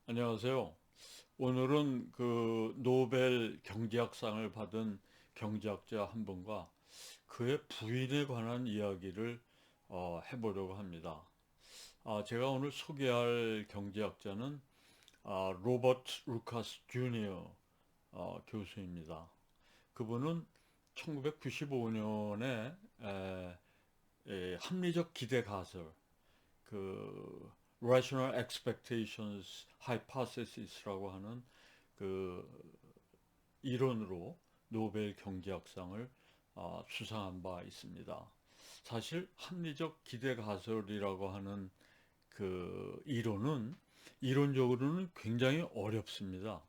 안녕하세요. 오늘은 그 노벨 경제학상을 받은 경제학자 한 분과 그의 부인에 관한 이야기를 해보려고 합니다. 제가 오늘 소개할 경제학자는 로버트 루카스 주니어 교수입니다. 그분은 1995년에 합리적 기대 가설, 그 rational expectations hypothesis라고 하는 그 이론으로 노벨 경제학상을 수상한 바 있습니다. 사실 합리적 기대 가설이라고 하는 그 이론은 이론적으로는 굉장히 어렵습니다.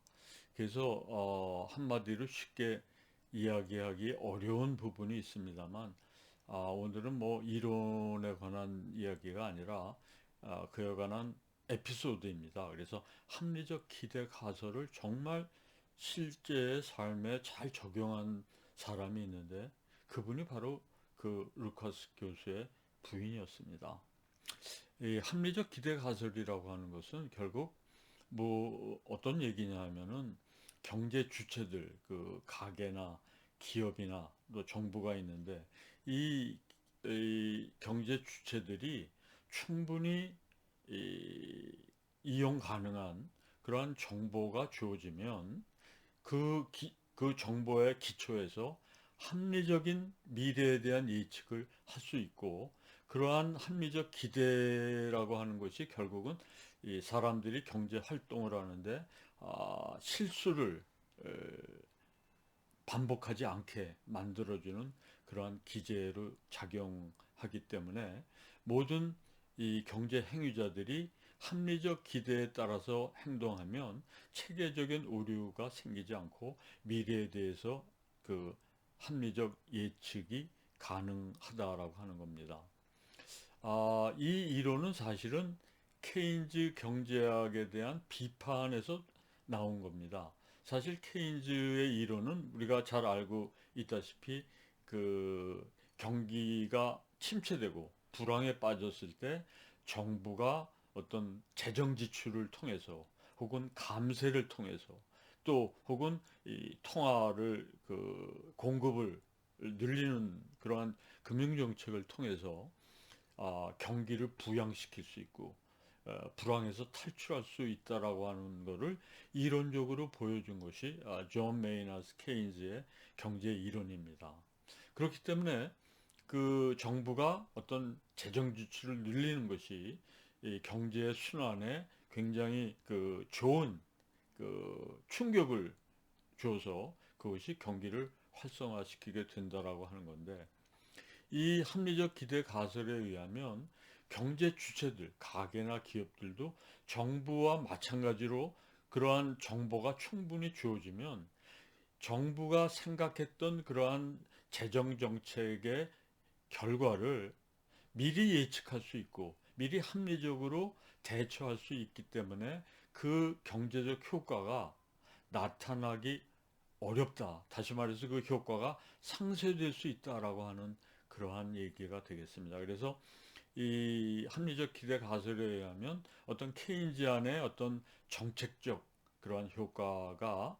그래서 한마디로 쉽게 이야기하기 어려운 부분이 있습니다만 오늘은 뭐 이론에 관한 이야기가 아니라 그에 관한 에피소드입니다. 그래서 합리적 기대 가설을 정말 실제의 삶에 잘 적용한 사람이 있는데 그분이 바로 그 루카스 교수의 부인이었습니다. 이 합리적 기대 가설이라고 하는 것은 결국 뭐 어떤 얘기냐 하면은 경제 주체들, 그 가게나 기업이나 또 정부가 있는데 이, 이 경제 주체들이 충분히 이용 가능한 그러한 정보가 주어지면 그 정보의 기초에서 합리적인 미래에 대한 예측을 할 수 있고, 그러한 합리적 기대라고 하는 것이 결국은 이 사람들이 경제 활동을 하는데 실수를 반복하지 않게 만들어주는 그러한 기제로 작용하기 때문에 모든 이 경제 행위자들이 합리적 기대에 따라서 행동하면 체계적인 오류가 생기지 않고 미래에 대해서 그 합리적 예측이 가능하다라고 하는 겁니다. 이 이론은 사실은 케인즈 경제학에 대한 비판에서 나온 겁니다. 사실 케인즈의 이론은 우리가 잘 알고 있다시피 그 경기가 침체되고 불황에 빠졌을 때 정부가 어떤 재정 지출을 통해서 혹은 감세를 통해서 또 혹은 이 통화를 그 공급을 늘리는 그러한 금융 정책을 통해서 경기를 부양시킬 수 있고 불황에서 탈출할 수 있다라고 하는 것을 이론적으로 보여준 것이 존 메이너스 케인즈의 경제 이론입니다. 그렇기 때문에 그 정부가 어떤 재정 지출을 늘리는 것이 이 경제 순환에 굉장히 그 좋은 그 충격을 줘서 그것이 경기를 활성화시키게 된다라고 하는 건데 이 합리적 기대 가설에 의하면 경제 주체들, 가게나 기업들도 정부와 마찬가지로 그러한 정보가 충분히 주어지면 정부가 생각했던 그러한 재정 정책의 결과를 미리 예측할 수 있고 미리 합리적으로 대처할 수 있기 때문에 그 경제적 효과가 나타나기 어렵다. 다시 말해서 그 효과가 상쇄될 수 있다라고 하는 그러한 얘기가 되겠습니다. 그래서 이 합리적 기대 가설에 의하면 어떤 케인지안의 어떤 정책적 그러한 효과가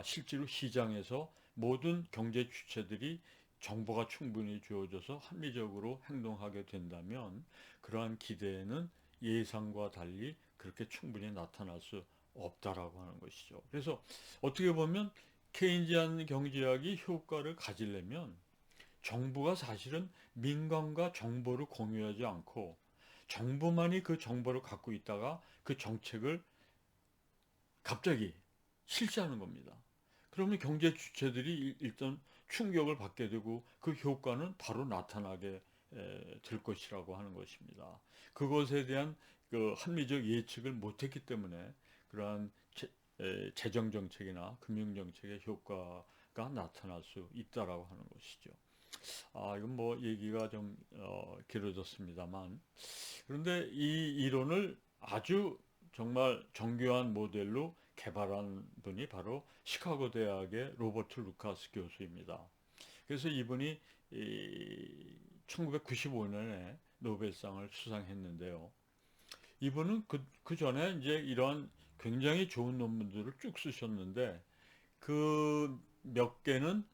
실제로 시장에서 모든 경제 주체들이 정보가 충분히 주어져서 합리적으로 행동하게 된다면 그러한 기대는 예상과 달리 그렇게 충분히 나타날 수 없다라고 하는 것이죠. 그래서 어떻게 보면 케인지안 경제학이 효과를 가지려면 정부가 사실은 민간과 정보를 공유하지 않고 정부만이 그 정보를 갖고 있다가 그 정책을 갑자기 실시하는 겁니다. 그러면 경제 주체들이 일단 충격을 받게 되고 그 효과는 바로 나타나게 될 것이라고 하는 것입니다. 그것에 대한 그 합리적 예측을 못했기 때문에 그러한 재정 정책이나 금융 정책의 효과가 나타날 수 있다라고 하는 것이죠. 이건 뭐 얘기가 좀 길어졌습니다만 그런데 이 이론을 아주 정말 정교한 모델로 개발한 분이 바로 시카고 대학의 로버트 루카스 교수입니다. 그래서 이분이 1995년에 노벨상을 수상했는데요. 이분은 그 전에 이제 이런 굉장히 좋은 논문들을 쭉 쓰셨는데 그 몇 개는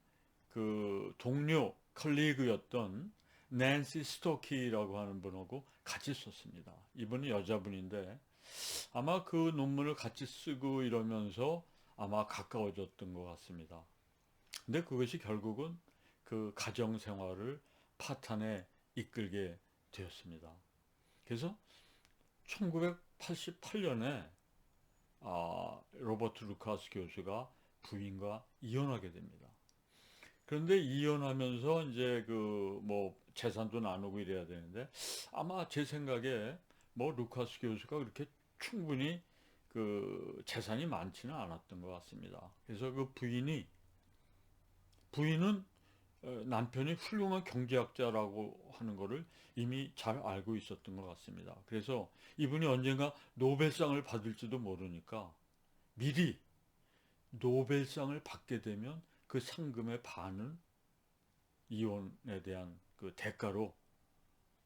그 동료 컬리그였던 낸시 스토키라고 하는 분하고 같이 썼습니다. 이분은 여자분인데 아마 그 논문을 같이 쓰고 이러면서 아마 가까워졌던 것 같습니다. 근데 그것이 결국은 그 가정 생활을 파탄에 이끌게 되었습니다. 그래서 1988년에 로버트 루카스 교수가 부인과 이혼하게 됩니다. 그런데 이혼하면서 이제 그 뭐 재산도 나누고 이래야 되는데 아마 제 생각에 뭐 루카스 교수가 그렇게 충분히 그 재산이 많지는 않았던 것 같습니다. 그래서 그 부인은 남편이 훌륭한 경제학자라고 하는 것을 이미 잘 알고 있었던 것 같습니다. 그래서 이분이 언젠가 노벨상을 받을지도 모르니까 미리 노벨상을 받게 되면 그 상금의 반은 이혼에 대한 그 대가로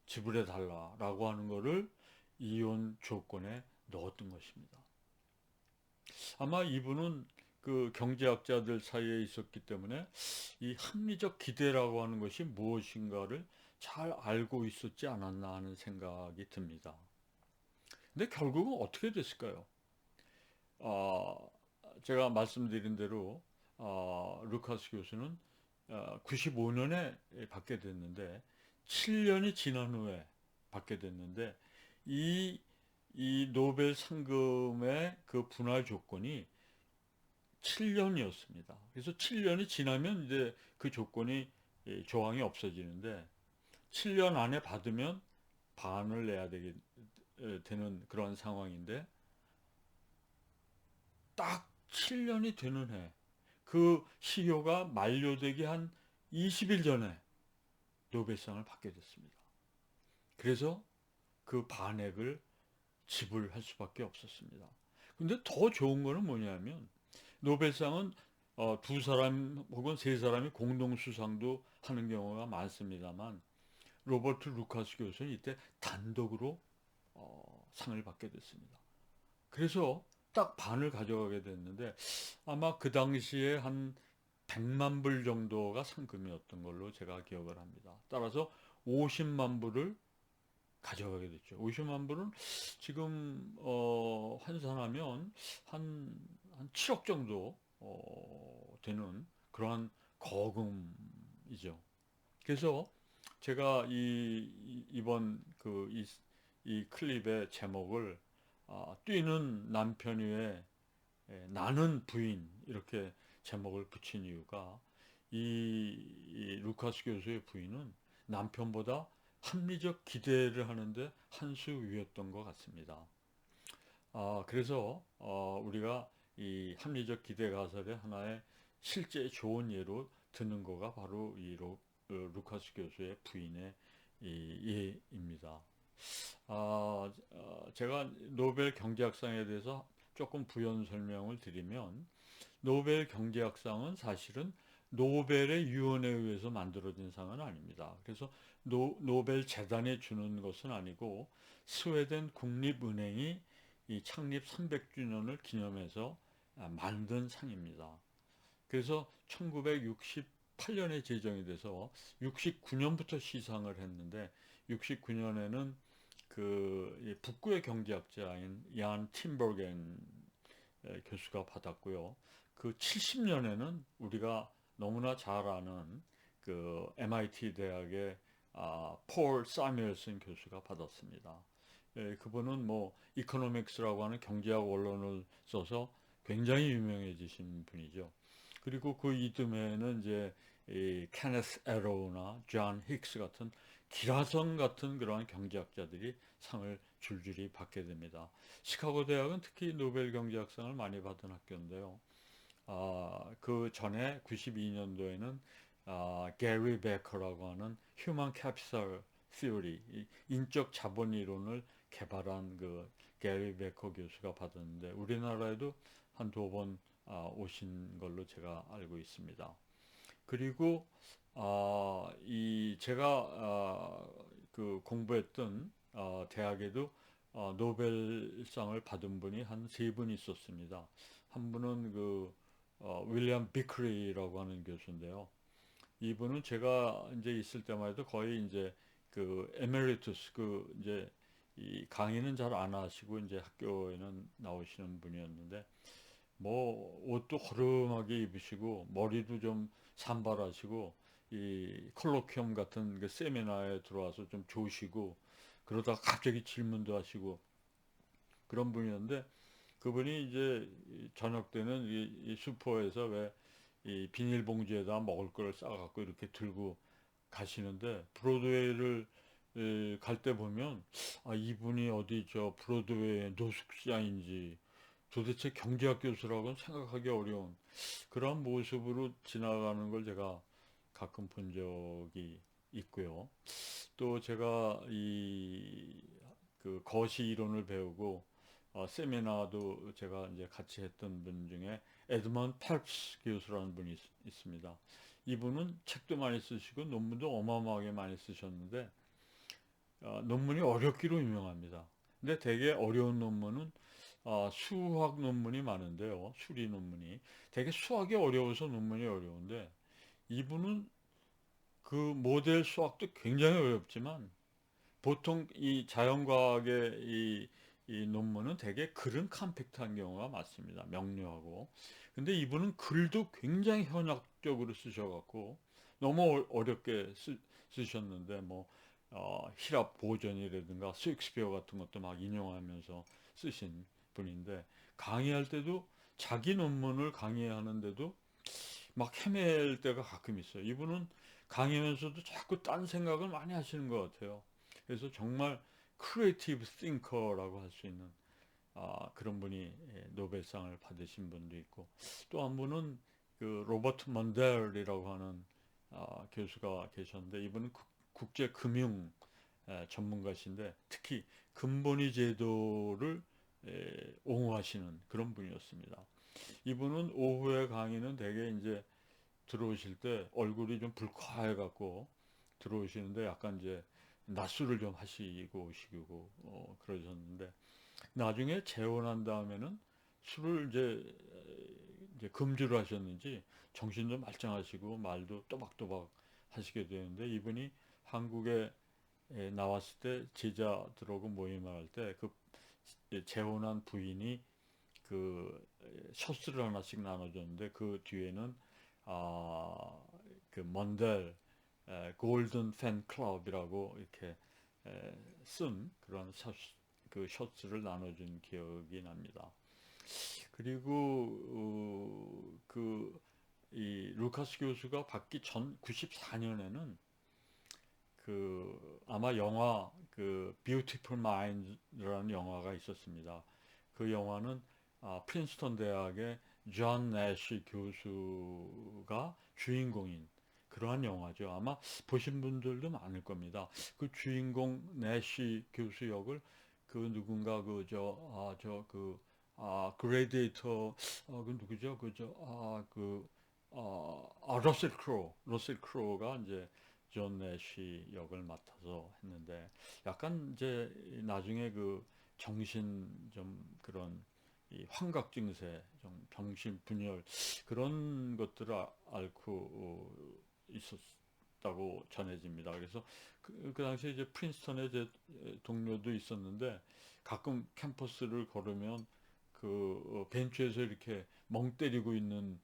지불해 달라라고 하는 것을 이혼 조건에 넣었던 것입니다. 아마 이분은 그 경제학자들 사이에 있었기 때문에 이 합리적 기대라고 하는 것이 무엇인가를 잘 알고 있었지 않았나 하는 생각이 듭니다. 근데 결국은 어떻게 됐을까요? 어, 제가 말씀드린 대로 루카스 교수는 95년에 받게 됐는데 7년이 지난 후에 받게 됐는데 이, 이 노벨 상금의 그 분할 조건이 7년이었습니다. 그래서 7년이 지나면 이제 그 조건이 조항이 없어지는데 7년 안에 받으면 반을 내야 되는 그런 상황인데 딱 7년이 되는 해, 그 시효가 만료되기 한 20일 전에 노벨상을 받게 됐습니다. 그래서 그 반액을 지불할 수밖에 없었습니다. 근데 더 좋은 거는 뭐냐면 노벨상은 두 사람 혹은 세 사람이 공동 수상도 하는 경우가 많습니다만 로버트 루카스 교수는 이때 단독으로 상을 받게 됐습니다. 그래서 딱 반을 가져가게 됐는데 아마 그 당시에 한 100만 불 정도가 상금이었던 걸로 제가 기억을 합니다. 따라서 50만 불을 가져가게 됐죠. 50만 불은 지금 환산하면 한 7억 정도 되는 그러한 거금이죠. 그래서 제가 이번 이 클립의 제목을 뛰는 남편 위에 나는 부인 이렇게 제목을 붙인 이유가 이 루카스 교수의 부인은 남편보다 합리적 기대를 하는데 한 수 위였던 것 같습니다. 그래서 우리가 이 합리적 기대 가설의 하나의 실제 좋은 예로 드는 거가 바로 루카스 교수의 부인의 예입니다. 제가 노벨 경제학상에 대해서 조금 부연 설명을 드리면 노벨 경제학상은 사실은 노벨의 유언에 의해서 만들어진 상은 아닙니다. 그래서 노벨 재단에 주는 것은 아니고 스웨덴 국립은행이 이 창립 300주년을 기념해서 만든 상입니다. 그래서 1968년에 제정이 돼서 69년부터 시상을 했는데 69년에는 그 북구의 경제학자인 얀 팀버겐 교수가 받았고요. 그 70년에는 우리가 너무나 잘 아는 그 MIT 대학의 폴 사뮤엘슨 교수가 받았습니다. 그분은 뭐 이코노믹스라고 하는 경제학 원론을 써서 굉장히 유명해지신 분이죠. 그리고 그 이듬해에는 이제 이 케네스 에로우나 존 힉스 같은 기라성 같은 그러한 경제학자들이 상을 줄줄이 받게 됩니다. 시카고 대학은 특히 노벨 경제학상을 많이 받은 학교인데요. 그 전에 92년도에는 게리 베커라고 하는 휴먼 캐피털 시어리, 인적 자본 이론을 개발한 그 게리 베커 교수가 받았는데 우리나라에도 한 두 번 오신 걸로 제가 알고 있습니다. 그리고 이 제가 그 공부했던 대학에도 노벨상을 받은 분이 한 세 분 있었습니다. 한 분은 윌리엄 비크리라고 하는 교수인데요. 이분은 제가 이제 있을 때만 해도 거의 이제 에메리투스 이제 이 강의는 잘 안 하시고 이제 학교에는 나오시는 분이었는데 뭐 옷도 허름하게 입으시고 머리도 좀 산발하시고 이 콜로퀴엄 같은 그 세미나에 들어와서 좀 조시고 그러다가 갑자기 질문도 하시고 그런 분이었는데 그분이 이제 저녁 때는 이 슈퍼에서 왜 이 비닐봉지에다 먹을 걸 싸갖고 이렇게 들고 가시는데 브로드웨이를 갈 때 보면 이분이 어디 저 브로드웨이 노숙자인지 도대체 경제학 교수라고는 생각하기 어려운 그런 모습으로 지나가는 걸 제가 가끔 본 적이 있고요. 또 제가 거시 이론을 배우고 세미나도 제가 이제 같이 했던 분 중에 에드먼 펠프스 교수라는 분이 있습니다. 이분은 책도 많이 쓰시고 논문도 어마어마하게 많이 쓰셨는데 논문이 어렵기로 유명합니다. 근데 되게 어려운 논문은 수학 논문이 많은데요. 수리 논문이 되게 수학이 어려워서 논문이 어려운데 이분은 그 모델 수학도 굉장히 어렵지만 보통 이 자연과학의 이 논문은 되게 글은 컴팩트한 경우가 많습니다. 명료하고. 근데 이분은 글도 굉장히 현학적으로 쓰셔갖고 너무 어렵게 쓰셨는데 히랍 보전이라든가 셰익스피어 같은 것도 막 인용하면서 쓰신 분인데 강의할 때도 자기 논문을 강의하는데도 막 헤맬 때가 가끔 있어요. 이분은 강의하면서도 자꾸 딴 생각을 많이 하시는 것 같아요. 그래서 정말 크리에이티브 싱커라고 할 수 있는 그런 분이 노벨상을 받으신 분도 있고 또 한 분은 로버트 먼델이라고 하는 교수가 계셨는데 이분은 국제 금융 전문가신데 특히 금본위 제도를 옹호하시는 그런 분이었습니다. 이분은 오후에 강의는 되게 이제 들어오실 때 얼굴이 좀 불쾌해 갖고 들어오시는데 약간 이제 낮술을 좀 하시고 오시고 그러셨는데 나중에 재혼한 다음에는 술을 이제 금주를 하셨는지 정신도 말짱하시고 말도 또박또박 하시게 되는데 이분이 한국에 나왔을 때 제자들하고 모임을 할 때 재혼한 부인이 셔츠를 하나씩 나눠줬는데 그 뒤에는 아, 먼델 골든 팬 클럽이라고 이렇게 쓴 그런 셔츠를 나눠준 기억이 납니다. 그리고 이 루카스 교수가 받기 전 94년에는 아마 영화 Beautiful Minds라는 영화가 있었습니다. 그 영화는 프린스턴 대학의 존 내시 교수가 주인공인 그러한 영화죠. 아마 보신 분들도 많을 겁니다. 그 주인공 내시 교수 역을 누군가 그레디에이터 그 누구죠? 러셀 크로우가 이제 존 내시 역을 맡아서 했는데 약간 이제 나중에 정신 좀 그런 이 환각 증세, 좀 정신 분열 그런 것들을 앓고 있었다고 전해집니다. 그래서 그 당시에 이제 프린스턴에 제 동료도 있었는데 가끔 캠퍼스를 걸으면 벤치에서 이렇게 멍 때리고 있는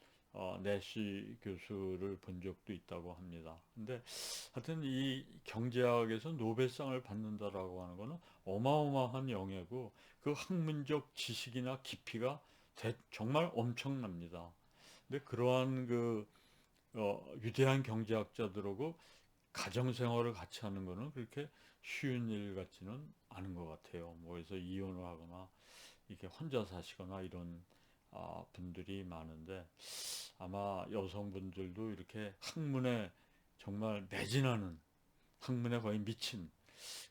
내시 교수를 본 적도 있다고 합니다. 근데 하여튼 이 경제학에서 노벨상을 받는다라고 하는 거는 어마어마한 영예고 그 학문적 지식이나 깊이가 정말 엄청납니다. 근데 그러한 위대한 경제학자들하고 가정생활을 같이 하는 거는 그렇게 쉬운 일 같지는 않은 것 같아요. 뭐 그래서 이혼을 하거나 이렇게 혼자 사시거나 이런 분들이 많은데 아마 여성분들도 이렇게 학문에 정말 매진하는 학문에 거의 미친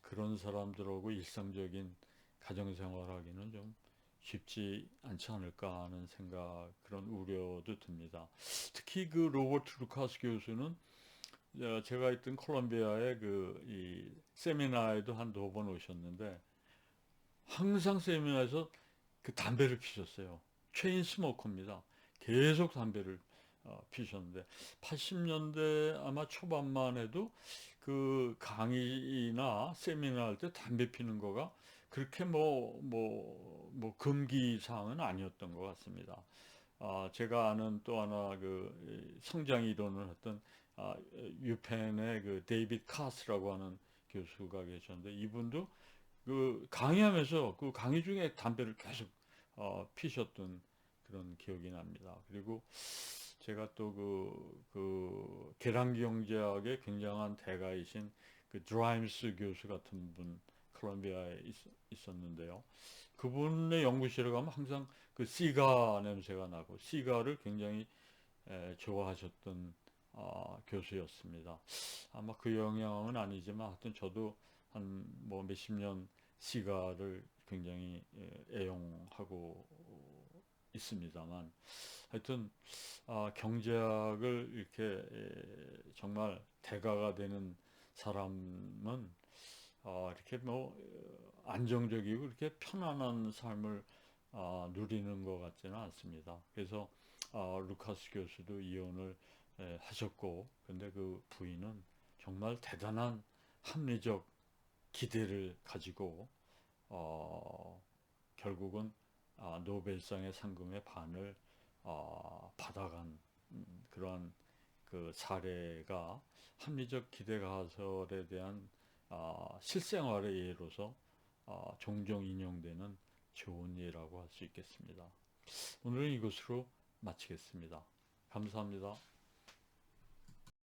그런 사람들하고 일상적인 가정생활하기는 좀 쉽지 않지 않을까 하는 생각 그런 우려도 듭니다. 특히 로버트 루카스 교수는 제가 있던 콜롬비아의 이 세미나에도 한 두 번 오셨는데 항상 세미나에서 그 담배를 피셨어요. 체인 스모커입니다. 계속 담배를 피셨는데 80년대 아마 초반만 해도 그 강의나 세미나 할 때 담배 피는 거가 그렇게 뭐 금기 사항은 아니었던 것 같습니다. 제가 아는 또 하나 그 성장 이론을 했던 유펜의 그 데이빗 카스라고 하는 교수가 계셨는데 이분도 그 강의하면서 그 강의 중에 담배를 계속 피셨던 그런 기억이 납니다. 그리고 제가 또 그 계량 경제학의 굉장한 대가이신 그 드라임스 교수 같은 분 콜롬비아에 있었는데요. 그분의 연구실에 가면 항상 그 시가 냄새가 나고 시가를 굉장히 좋아하셨던 교수였습니다. 아마 그 영향은 아니지만 하여튼 저도 한 뭐 몇십 년 시가를 굉장히 애용하고 있습니다만 하여튼 경제학을 이렇게 정말 대가가 되는 사람은 이렇게 뭐 안정적이고 이렇게 편안한 삶을 누리는 것 같지는 않습니다. 그래서 루카스 교수도 이혼을 하셨고, 근데 그 부인은 정말 대단한 합리적 기대를 가지고 결국은 노벨상의 상금의 반을 받아간 그러한 그 사례가 합리적 기대 가설에 대한 실생활의 예로서 종종 인용되는 좋은 예라고 할 수 있겠습니다. 오늘은 이것으로 마치겠습니다. 감사합니다.